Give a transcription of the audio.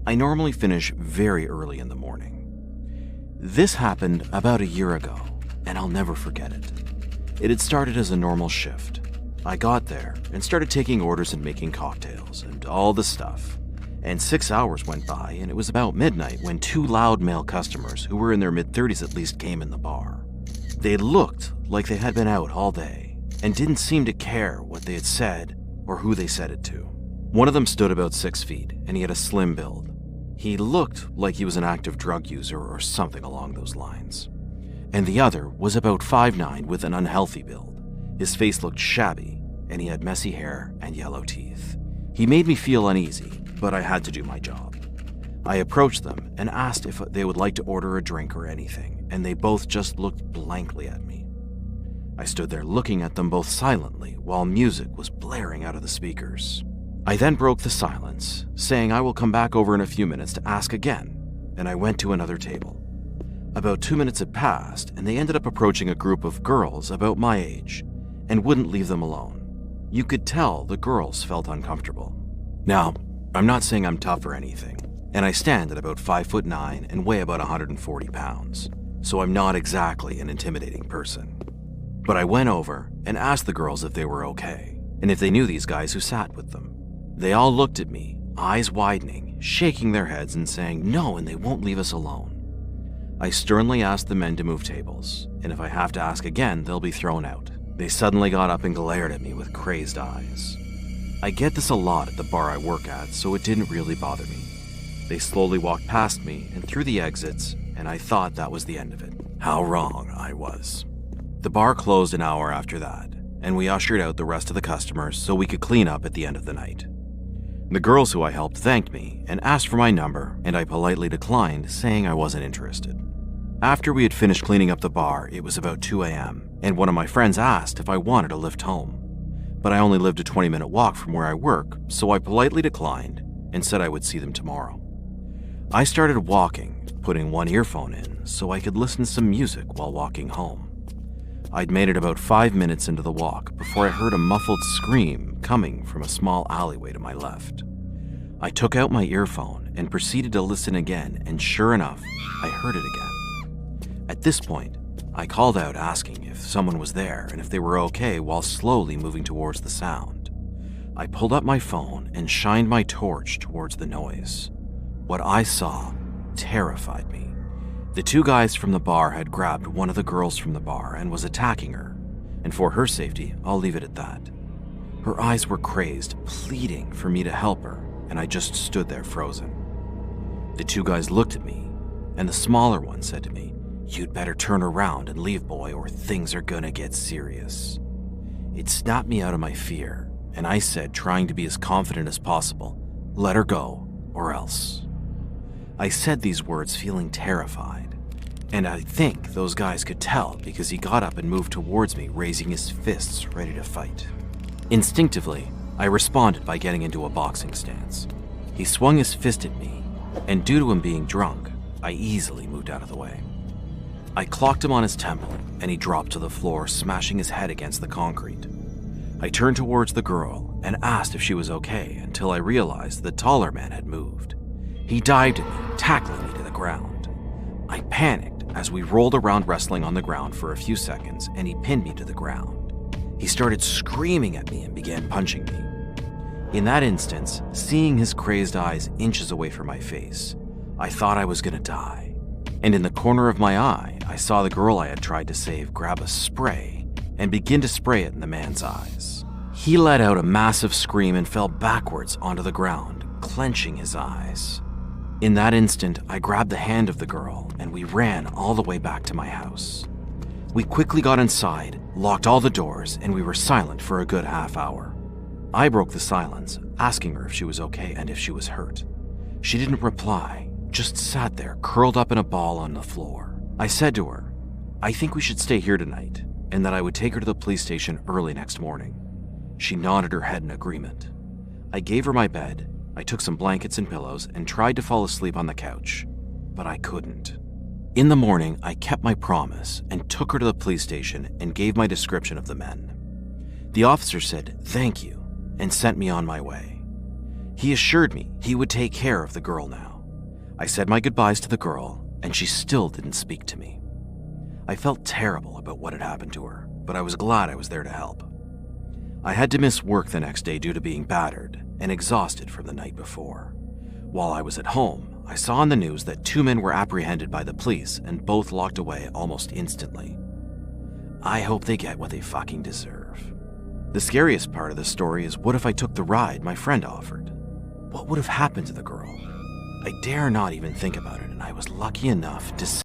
I normally finish very early in the morning. This happened about a year ago, and I'll never forget it. It had started as a normal shift. I got there and started taking orders and making cocktails and all the stuff. And 6 hours went by, and it was about midnight when two loud male customers who were in their mid-30s at least came in the bar. They looked like they had been out all day and didn't seem to care what they had said or who they said it to. One of them stood about 6 feet, and he had a slim build. He looked like he was an active drug user or something along those lines. And the other was about 5'9" with an unhealthy build. His face looked shabby, and he had messy hair and yellow teeth. He made me feel uneasy, but I had to do my job. I approached them and asked if they would like to order a drink or anything, and they both just looked blankly at me. I stood there looking at them both silently while music was blaring out of the speakers. I then broke the silence, saying I will come back over in a few minutes to ask again, and I went to another table. About 2 minutes had passed, and they ended up approaching a group of girls about my age and wouldn't leave them alone. You could tell the girls felt uncomfortable. Now, I'm not saying I'm tough or anything, and I stand at about 5'9" and weigh about 140 pounds, so I'm not exactly an intimidating person. But I went over and asked the girls if they were okay, and if they knew these guys who sat with them. They all looked at me, eyes widening, shaking their heads and saying no, and they won't leave us alone. I sternly asked the men to move tables, and if I have to ask again, they'll be thrown out. They suddenly got up and glared at me with crazed eyes. I get this a lot at the bar I work at, so it didn't really bother me. They slowly walked past me and through the exits, and I thought that was the end of it. How wrong I was. The bar closed an hour after that, and we ushered out the rest of the customers so we could clean up at the end of the night. The girls who I helped thanked me and asked for my number, and I politely declined, saying I wasn't interested. After we had finished cleaning up the bar, it was about 2 a.m., and one of my friends asked if I wanted a lift home. But I only lived a 20-minute walk from where I work, so I politely declined and said I would see them tomorrow. I started walking, putting one earphone in so I could listen to some music while walking home. I'd made it about 5 minutes into the walk before I heard a muffled scream coming from a small alleyway to my left. I took out my earphone and proceeded to listen again, and sure enough, I heard it again. At this point, I called out asking if someone was there and if they were okay while slowly moving towards the sound. I pulled up my phone and shined my torch towards the noise. What I saw terrified me. The two guys from the bar had grabbed one of the girls from the bar and was attacking her, and for her safety, I'll leave it at that. Her eyes were crazed, pleading for me to help her, and I just stood there frozen. The two guys looked at me, and the smaller one said to me, "You'd better turn around and leave, boy, or things are gonna get serious." It snapped me out of my fear, and I said, trying to be as confident as possible, "Let her go, or else." I said these words feeling terrified, and I think those guys could tell because he got up and moved towards me, raising his fists ready to fight. Instinctively, I responded by getting into a boxing stance. He swung his fist at me, and due to him being drunk, I easily moved out of the way. I clocked him on his temple, and he dropped to the floor, smashing his head against the concrete. I turned towards the girl and asked if she was okay until I realized the taller man had moved. He dived at me, tackling me to the ground. I panicked as we rolled around wrestling on the ground for a few seconds, and he pinned me to the ground. He started screaming at me and began punching me. In that instance, seeing his crazed eyes inches away from my face, I thought I was gonna die. And in the corner of my eye, I saw the girl I had tried to save grab a spray and begin to spray it in the man's eyes. He let out a massive scream and fell backwards onto the ground, clenching his eyes. In that instant, I grabbed the hand of the girl and we ran all the way back to my house. We quickly got inside, locked all the doors, and we were silent for a good half hour. I broke the silence, asking her if she was okay and if she was hurt. She didn't reply, just sat there curled up in a ball on the floor. I said to her, "I think we should stay here tonight," and that I would take her to the police station early next morning. She nodded her head in agreement. I gave her my bed. I took some blankets and pillows and tried to fall asleep on the couch, but I couldn't. In the morning, I kept my promise and took her to the police station and gave my description of the men. The officer said, "Thank you," and sent me on my way. He assured me he would take care of the girl now. I said my goodbyes to the girl, and she still didn't speak to me. I felt terrible about what had happened to her, but I was glad I was there to help. I had to miss work the next day due to being battered and exhausted from the night before. While I was at home, I saw on the news that 2 men were apprehended by the police and both locked away almost instantly. I hope they get what they fucking deserve. The scariest part of the story is what if I took the ride my friend offered? What would have happened to the girl? I dare not even think about it, and I was lucky enough to